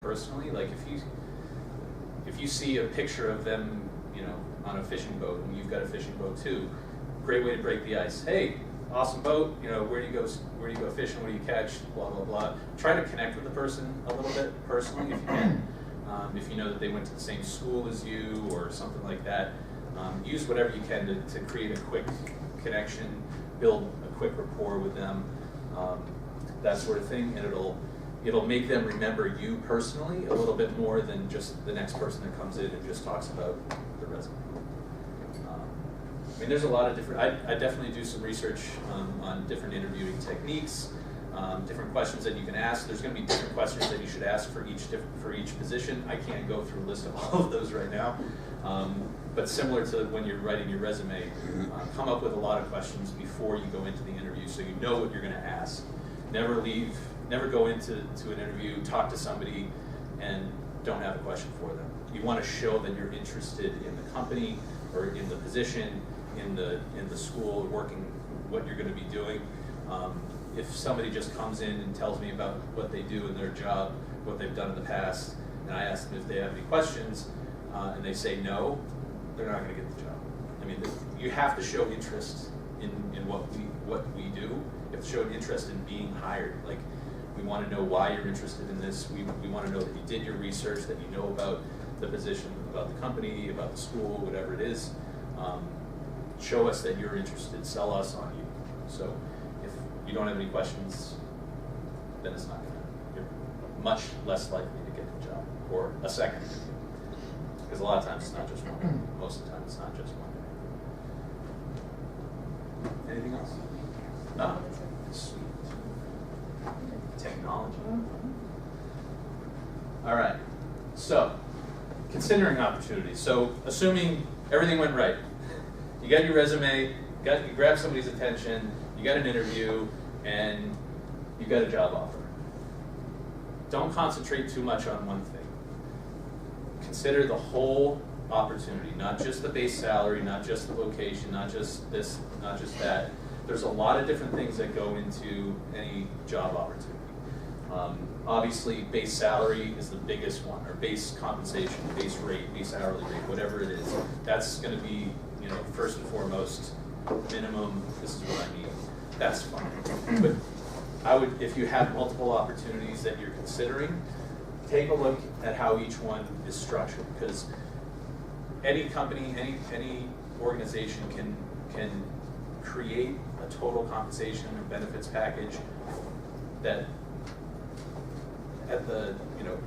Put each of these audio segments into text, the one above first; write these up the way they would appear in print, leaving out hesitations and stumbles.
personally. Like if you see a picture of them, on a fishing boat, and you've got a fishing boat too, great way to break the ice. Hey, awesome boat. Where do you go fishing? What do you catch? Blah blah blah. Try to connect with the person a little bit personally if you can. If you know that they went to the same school as you or something like that, use whatever you can to create a quick connection, build a quick rapport with them, that sort of thing, and it'll make them remember you personally a little bit more than just the next person that comes in and just talks about the resume. There's a lot of different, I definitely do some research on different interviewing techniques, different questions that you can ask. There's going to be different questions that you should ask for each position. I can't go through a list of all of those right now, but similar to when you're writing your resume, come up with a lot of questions before you go into the interview so you know what you're going to ask. Never go into an interview, talk to somebody, and don't have a question for them. You want to show that you're interested in the company or in the position, in the school, working, what you're going to be doing. If somebody just comes in and tells me about what they do in their job, what they've done in the past, and I ask them if they have any questions, and they say no, they're not going to get the job. You have to show interest in what we do. You have to show an interest in being hired. Like, we want to know why you're interested in this. We want to know that you did your research, that you know about the position, about the company, about the school, whatever it is. Show us that you're interested. Sell us on you. So if you don't have any questions, then it's not you're much less likely to get the job or a second interview. Because a lot of times it's not just one. Most of the time it's not just one. Anything else? No. Sweet. Technology. All right. So, considering opportunities. So, assuming everything went right, you got your resume, you grabbed somebody's attention, you got an interview, and you got a job offer. Don't concentrate too much on one thing. Consider the whole opportunity, not just the base salary, not just the location, not just this, not just that. There's a lot of different things that go into any job opportunity. Obviously, base salary is the biggest one, or base compensation, base rate, base hourly rate, whatever it is. That's going to be, first and foremost, minimum, this is what I need. That's fine. But I would, if you have multiple opportunities that you're considering, take a look at how each one is structured, because any company, any organization can create a total compensation and benefits package that at the,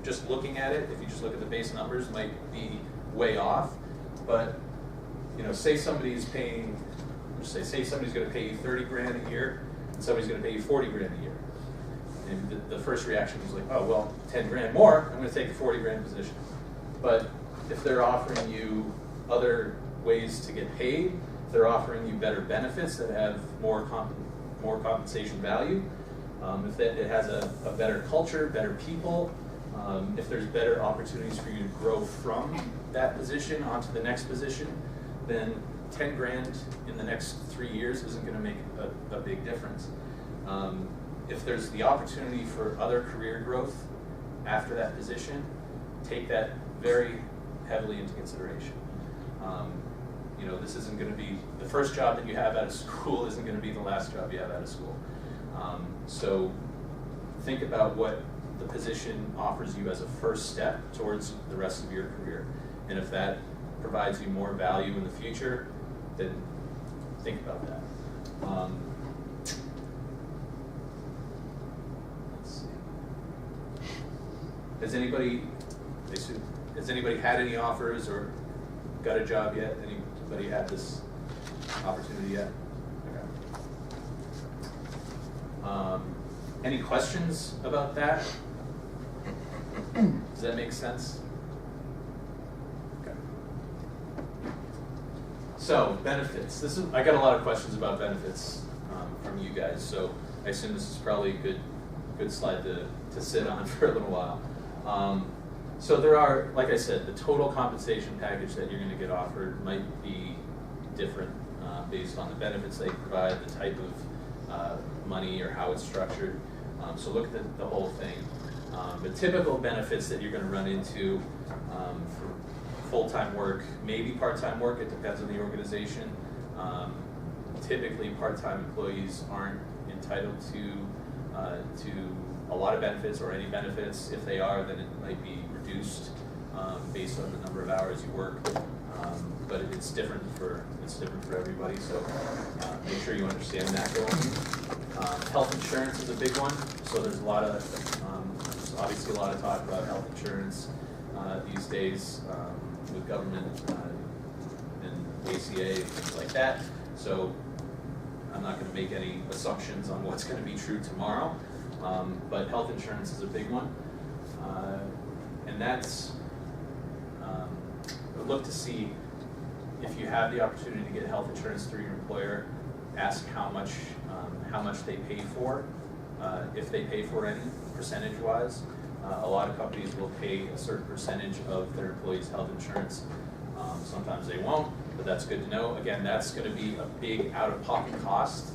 just looking at it, if you just look at the base numbers, might be way off. But, say somebody's paying, say somebody's going to pay you 30 grand a year, and somebody's going to pay you 40 grand a year. And the first reaction is like, oh, well, 10 grand more, I'm going to take the 40 grand position. But if they're offering you other ways to get paid, if they're offering you better benefits that have more compensation value, if it has a better culture, better people, if there's better opportunities for you to grow from that position onto the next position, then 10 grand in the next 3 years isn't going to make a big difference. If there's the opportunity for other career growth after that position, take that very heavily into consideration. This isn't going to be, the first job that you have out of school isn't going to be the last job you have out of school. So think about what the position offers you as a first step towards the rest of your career. And if that provides you more value in the future, then think about that. Let's see. Has anybody had any offers or got a job yet? Anybody had this opportunity yet? Okay. Any questions about that? Does that make sense? Okay. So, benefits. I got a lot of questions about benefits from you guys, so I assume this is probably a good slide to sit on for a little while. So there are, like I said, the total compensation package that you're going to get offered might be different based on the benefits they provide, the type of money or how it's structured. So look at the whole thing. But typical benefits that you're going to run into for full-time work, maybe part-time work, it depends on the organization. Typically, part-time employees aren't entitled to a lot of benefits or any benefits. If they are, then it might be reduced based on the number of hours you work. But it's different for everybody. So make sure you understand that going in. Health insurance is a big one. So there's there's obviously a lot of talk about health insurance these days with government and ACA and things like that. So I'm not going to make any assumptions on what's going to be true tomorrow, but health insurance is a big one, and that's look to see if you have the opportunity to get health insurance through your employer. Ask how much they pay for, if they pay for any, percentage-wise. A lot of companies will pay a certain percentage of their employees' health insurance. Sometimes they won't, but that's good to know. Again, that's going to be a big out-of-pocket cost.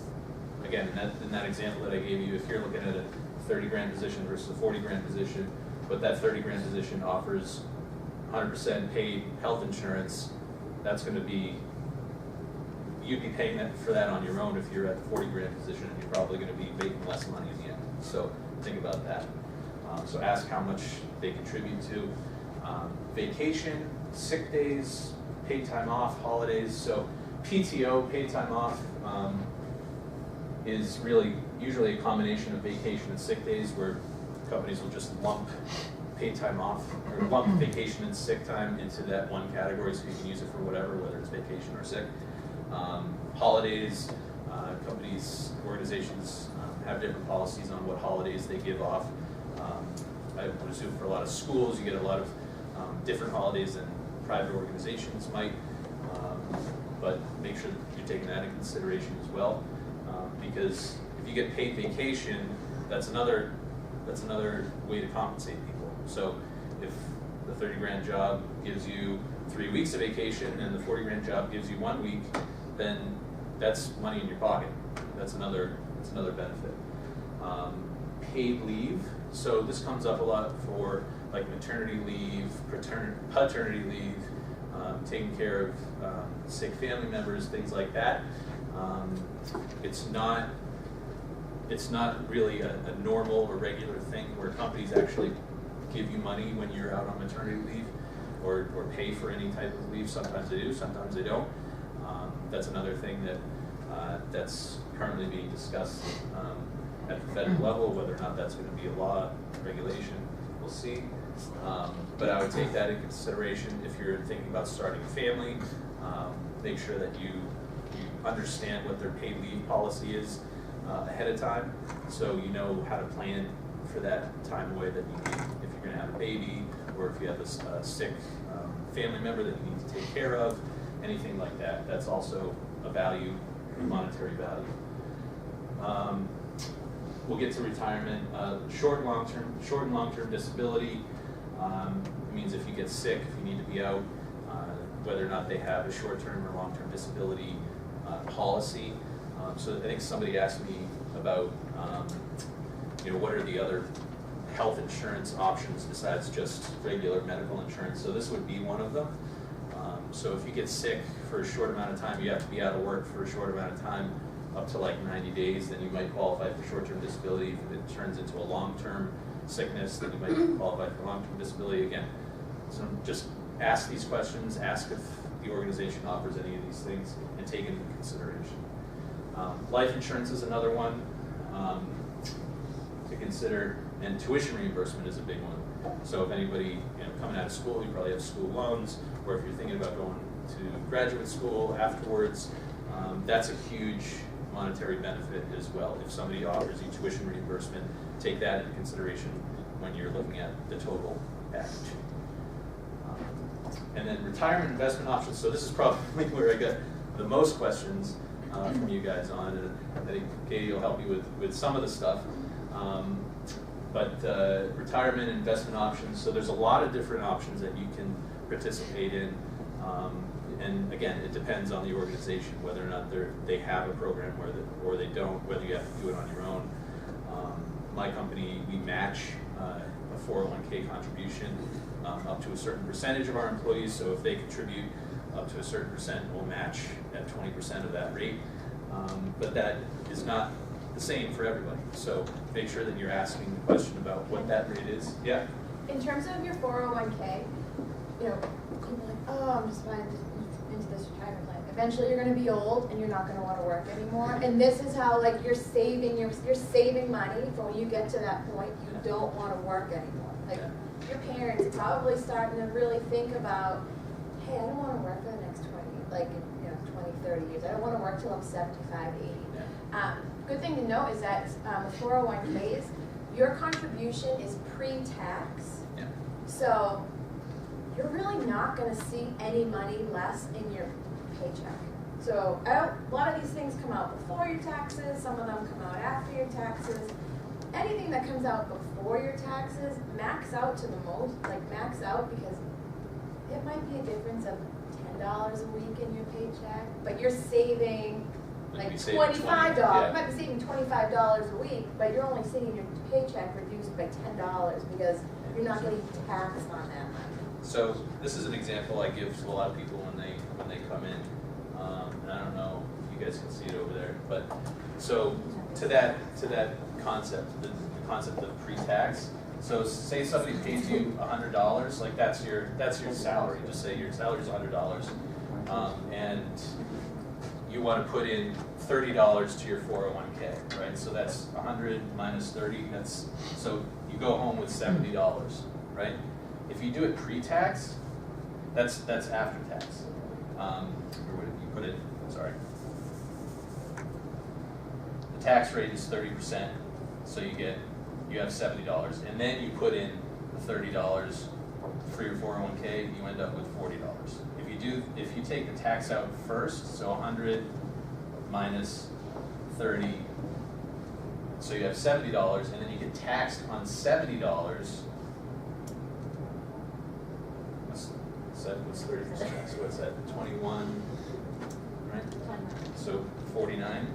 Again, in that example that I gave you, if you're looking at a 30 grand position versus a 40 grand position, but that 30 grand position offers 100% paid health insurance, that's going to be, you'd be paying for that on your own if you're at the 40 grand position, and you're probably going to be making less money in the end. So think about that. So ask how much they contribute to. Vacation, sick days, paid time off, holidays. So PTO, paid time off, is really usually a combination of vacation and sick days, where companies will just lump paid time off or lump vacation and sick time into that one category, so you can use it for whatever, whether it's vacation or sick. Holidays, companies, organizations have different policies on what holidays they give off. I would assume for a lot of schools, you get a lot of different holidays than private organizations might, but make sure that you're taking that into consideration as well, because if you get paid vacation, that's another way to compensate people. So if the 30 grand job gives you 3 weeks of vacation and the 40 grand job gives you 1 week, then that's money in your pocket. That's another benefit. Paid leave. So this comes up a lot for like maternity leave, paternity leave, taking care of sick family members, things like that. It's not really a normal or regular thing where companies actually give you money when you're out on maternity leave or pay for any type of leave. Sometimes they do, sometimes they don't. That's another thing that's currently being discussed at the federal level. Whether or not that's going to be a law, regulation, we'll see. But I would take that into consideration if you're thinking about starting a family. Make sure that you understand what their paid leave policy is ahead of time, so you know how to plan for that time away that you need if you're going to have a baby, or if you have a sick family member that you need to take care of, anything like that. That's also a value, a monetary value. We'll get to retirement. Short and long-term disability. It means if you get sick, if you need to be out, whether or not they have a short-term or long-term disability policy. So I think somebody asked me about, what are the other health insurance options besides just regular medical insurance. So this would be one of them. So if you get sick for a short amount of time, you have to be out of work for a short amount of time, up to like 90 days, then you might qualify for short-term disability. If it turns into a long-term sickness, then you might qualify for long-term disability again. So just ask these questions, ask if the organization offers any of these things, and take it into consideration. Life insurance is another one to consider, and tuition reimbursement is a big one. So if anybody coming out of school, you probably have school loans, or if you're thinking about going to graduate school afterwards, that's a huge monetary benefit as well. If somebody offers you tuition reimbursement, take that into consideration when you're looking at the total package. And then retirement investment options. So this is probably where I get the most questions from you guys on, and I think Katie will help you with some of the stuff. But retirement investment options, so there's a lot of different options that you can participate in. And again, it depends on the organization, whether or not they have a program or they don't, whether you have to do it on your own. My company, we match a a 401k contribution up to a certain percentage of our employees. So if they contribute up to a certain percent, we'll match at 20% of that rate. But that is not the same for everybody. So make sure that you're asking the question about what that rate is. Yeah? In terms of your 401k, you know, people are like, oh, I'm just buying into this retirement plan. Eventually you're going to be old and you're not going to want to work anymore. And this is how, like, you're saving money for when you get to that point you don't want to work anymore. Like, your parents probably starting to really think about, hey, I don't want to work for the next 20, 30 years. I don't want to work till I'm 75, 80. Good thing to know is that with 401ks, your contribution is pre-tax. Yeah. So you're really not going to see any money less in your paycheck. So a lot of these things come out before your taxes. Some of them come out after your taxes. Anything that comes out before your taxes, max out to the most, like max out, because it might be a difference of $10 a week in your paycheck, but you're saving like $25. You might be saving $25 a week, but you're only seeing your paycheck reduced by $10 because you're not getting taxed on that money. So this is an example I give to a lot of people when they come in, and I don't know if you guys can see it over there, but so to that concept, the concept of pre-tax. So say somebody pays you $100, like that's your salary. Just say your salary is $100, and you want to put in $30 to your 401k, right? So that's 100 minus 30. So you go home with $70, right? If you do it pre-tax, that's after tax. Or what did you put it? Sorry. The tax rate is 30%, so you have $70, and then you put in the $30 for your 401k, you end up with $40. If you take the tax out first, so 100 minus 30, so you have $70, and then you get taxed on $70. What's 30%? So what's that? 21, right? So 49.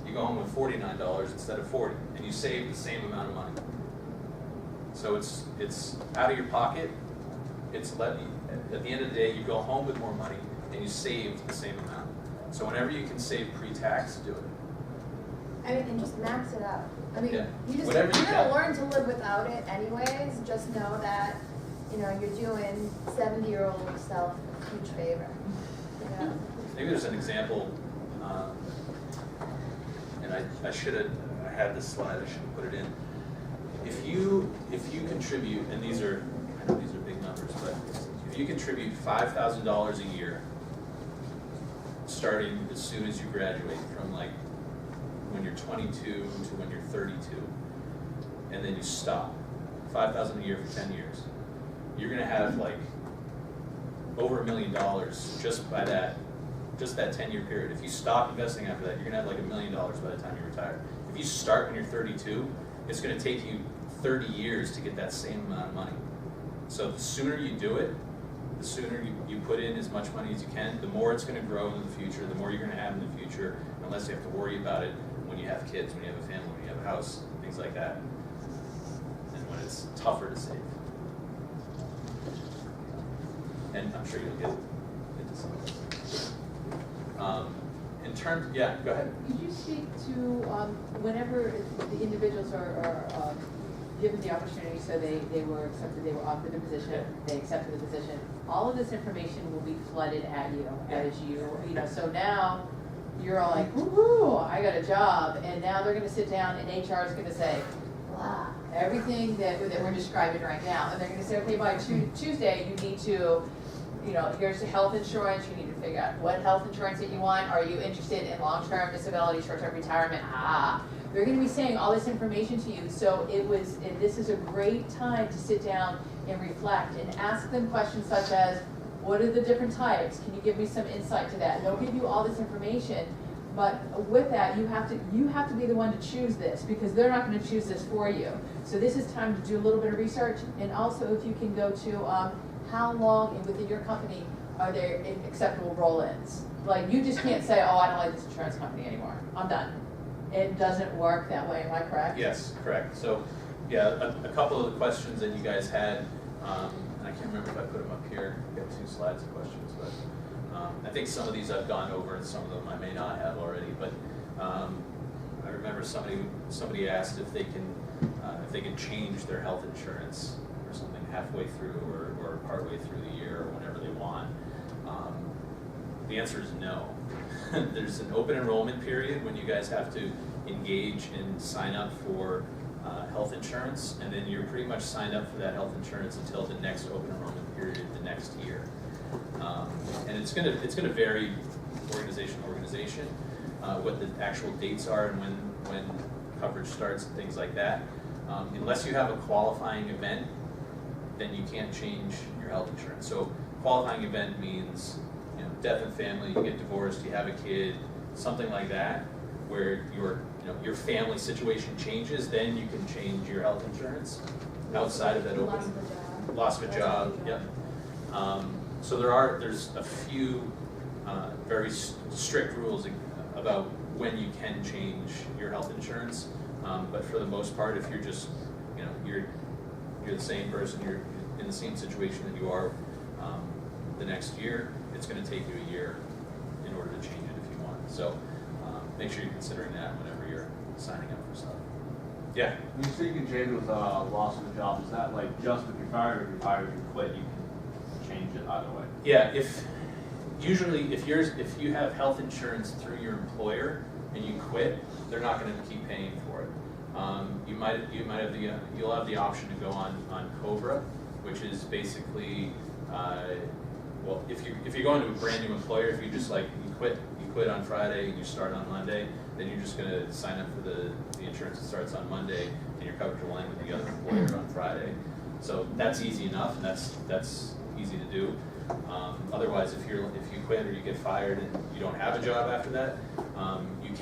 You go home with $49 instead of 40, and you save the same amount of money. So it's out of your pocket. At the end of the day, you go home with more money, and you save the same amount. So whenever you can save pre-tax, do it. I mean, and just max it out. I mean, Yeah. you're gonna learn to live without it anyways. Just know that, you know, you're doing 70-year-old yourself a huge favor. You know? Maybe there's an example, and I should have had this slide. I should have put it in. If you contribute, and I know these are big numbers, but if you contribute $5,000 a year, starting as soon as you graduate, from like when you're 22 to when you're 32, and then you stop, $5,000 a year for 10 years, you're going to have like over $1 million just that 10-year period. If you stop investing after that, you're going to have like $1 million by the time you retire. If you start when you're 32, it's going to take you 30 years to get that same amount of money. So the sooner you do it, the sooner you put in as much money as you can, the more it's going to grow in the future, the more you're going to have in the future, unless you have to worry about it when you have kids, when you have a family, when you have a house, things like that, and when it's tougher to save. And I'm sure you'll get into some of this. In terms, yeah, go ahead. Could you speak to whenever the individuals are given the opportunity, so they were accepted, they were offered the position, they accepted the position, all of this information will be flooded at you as you know, so now you're all like, woo-hoo, I got a job, and now they're going to sit down and HR is going to say, blah, everything that we're describing right now, and they're going to say, okay, by Tuesday you need to, you know, here's the health insurance, you need to figure out what health insurance that you want, are you interested in long-term disability, short-term retirement, they're going to be saying all this information to you, so this is a great time to sit down and reflect and ask them questions such as, what are the different types? Can you give me some insight to that? And they'll give you all this information, but with that, you have to be the one to choose this, because they're not going to choose this for you. So this is time to do a little bit of research, and also if you can go to how long within your company are there acceptable roll-ins? Like, you just can't say, oh, I don't like this insurance company anymore, I'm done. It doesn't work that way, am I correct? Yes, correct. So Yeah, a couple of the questions that you guys had, and I can't remember if I put them up here. We have 2 slides of questions, but I think some of these I've gone over, and some of them I may not have already. But I remember somebody asked if they can change their health insurance or something halfway through or partway through the year or whenever they want. The answer is no. There's an open enrollment period when you guys have to engage and sign up for health insurance, and then you're pretty much signed up for that health insurance until the next open enrollment period the next year. And it's gonna vary organization to organization, what the actual dates are and when coverage starts and things like that. Unless you have a qualifying event, then you can't change your health insurance. So qualifying event means, you know, death in family, you get divorced, you have a kid, something like that, where your family situation changes, then you can change your health insurance outside of that open. Loss of a job. Yep. So there's a few very strict rules about when you can change your health insurance. But for the most part, if you're just, you know, you're the same person, you're in the same situation that you are the next year, it's going to take you a year in order to change it if you want. So make sure you're considering that whenever you're signing up for stuff. Yeah. When you say you can change it with loss of a job, is that like just if you're fired, or if you're fired, you quit, you can change it either way? Yeah. Usually if you have health insurance through your employer and you quit, they're not going to keep paying for it. You'll have the option to go on COBRA, which is basically well, if you're going to a brand new employer, if you just you quit on Friday and you start on Monday, then you're just going to sign up for the insurance that starts on Monday, and your coverage will end with the other employer on Friday. So that's easy enough, and that's easy to do. Otherwise, if you quit or you get fired and you don't have a job after that, you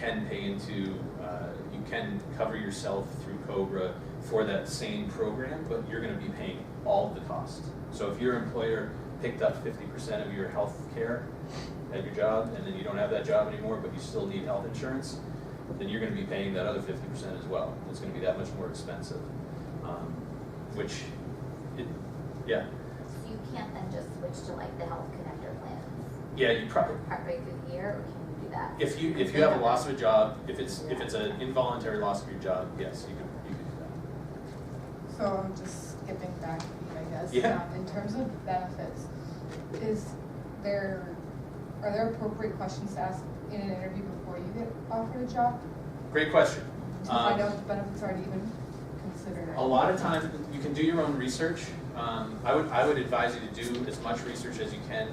can cover yourself through COBRA for that same program, but you're going to be paying all of the costs. So if your employer picked up 50% of your health care at your job, and then you don't have that job anymore, but you still need health insurance, then you're going to be paying that other 50% as well. It's going to be that much more expensive. Yeah. So you can't then just switch to like the Health Connector plans? Yeah, you probably. Partway through the year, or can you do that? If you have a loss of a job, if it's an involuntary loss of your job, yes, you can do that. So I'm just skipping back, I guess. Yeah. In terms of benefits, are there appropriate questions to ask in an interview before you get offered a job? Great question. To find out if the benefits are even considered? A lot of times you can do your own research. I would advise you to do as much research as you can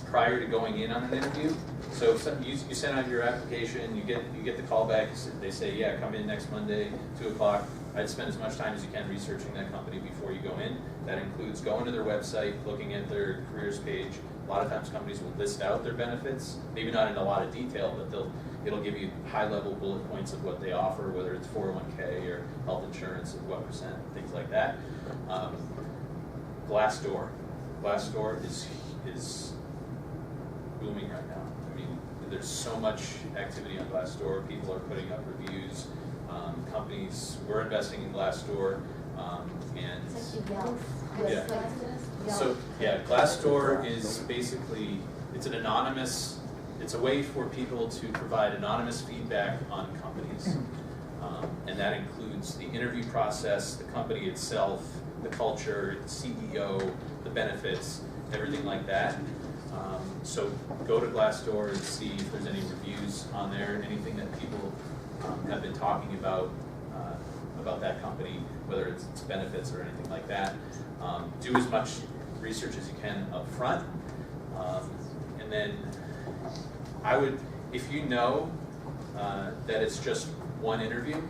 prior to going in on an interview. So you send out your application, you get the call back. They say, yeah, come in next Monday, 2 o'clock. I'd spend as much time as you can researching that company before you go in. That includes going to their website, looking at their careers page. A lot of times companies will list out their benefits, maybe not in a lot of detail, but it'll give you high-level bullet points of what they offer, whether it's 401k or health insurance and what percent, things like that. Glassdoor is booming right now. I mean, there's so much activity on Glassdoor. People are putting up reviews. We're investing in Glassdoor, and It's like the Yelp. Yeah. So yeah, Glassdoor is basically, it's a way for people to provide anonymous feedback on companies. And that includes the interview process, the company itself, the culture, the CEO, the benefits, everything like that. So go to Glassdoor and see if there's any reviews on there, anything that people have been talking about that company, whether it's benefits or anything like that. Do as much research as you can up front. And then if you know that it's just one interview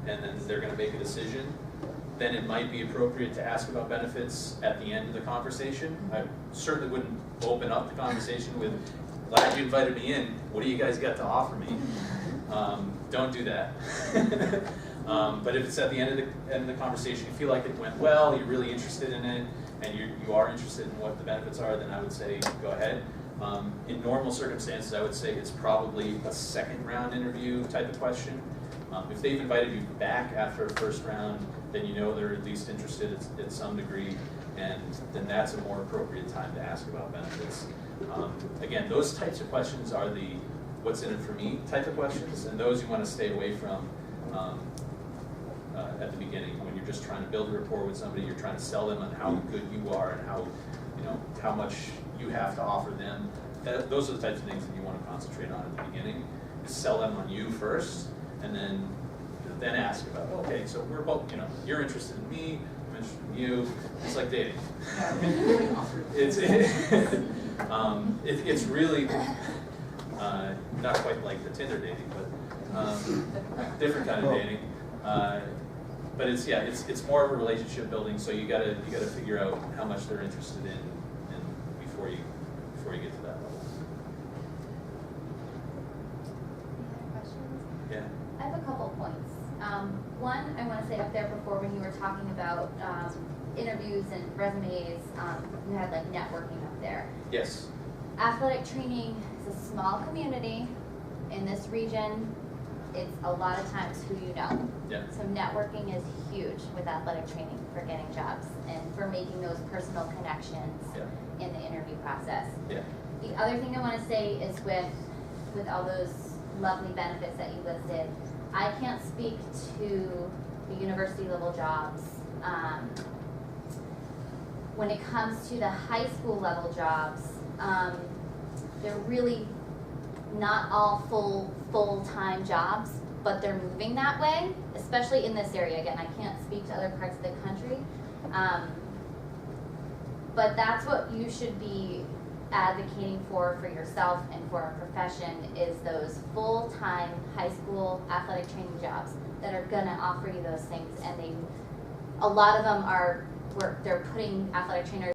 and then they're going to make a decision, then it might be appropriate to ask about benefits at the end of the conversation. I certainly wouldn't open up the conversation with, glad you invited me in, what do you guys got to offer me? Don't do that. But if it's at the end of the conversation, you feel like it went well, you're really interested in it, and you are interested in what the benefits are, then I would say go ahead. In normal circumstances, I would say it's probably a second round interview type of question. If they've invited you back after a first round, then you know they're at least interested at some degree, and then that's a more appropriate time to ask about benefits. Again, those types of questions are the what's in it for me type of questions, and those you want to stay away from at the beginning when you're just trying to build a rapport with somebody. You're trying to sell them on how good you are and how much you have to offer them. Those are the types of things that you want to concentrate on at the beginning. Is sell them on you first, and then ask about, okay, so we're both, you're interested in me, I'm interested in you. It's like dating. It's really not quite like the Tinder dating, but different kind of dating. But it's more of a relationship building. So you gotta figure out how much they're interested in before you get to that level. Any other questions? Yeah. I have a couple points. One, I want to say up there before when you were talking about interviews and resumes, you had like networking up there. Yes. Athletic training is a small community in this region. It's a lot of times who you know. Yeah. So networking is huge with athletic training for getting jobs and for making those personal connections in the interview process. Yeah. The other thing I want to say is with all those lovely benefits that you listed, I can't speak to the university level jobs. When it comes to the high school level jobs, they're really not all full-time jobs, but they're moving that way, especially in this area. Again, I can't speak to other parts of the country, but that's what you should be advocating for yourself and for our profession, is those full-time high school athletic training jobs that are gonna offer you those things. And a lot of them are, they're putting athletic trainers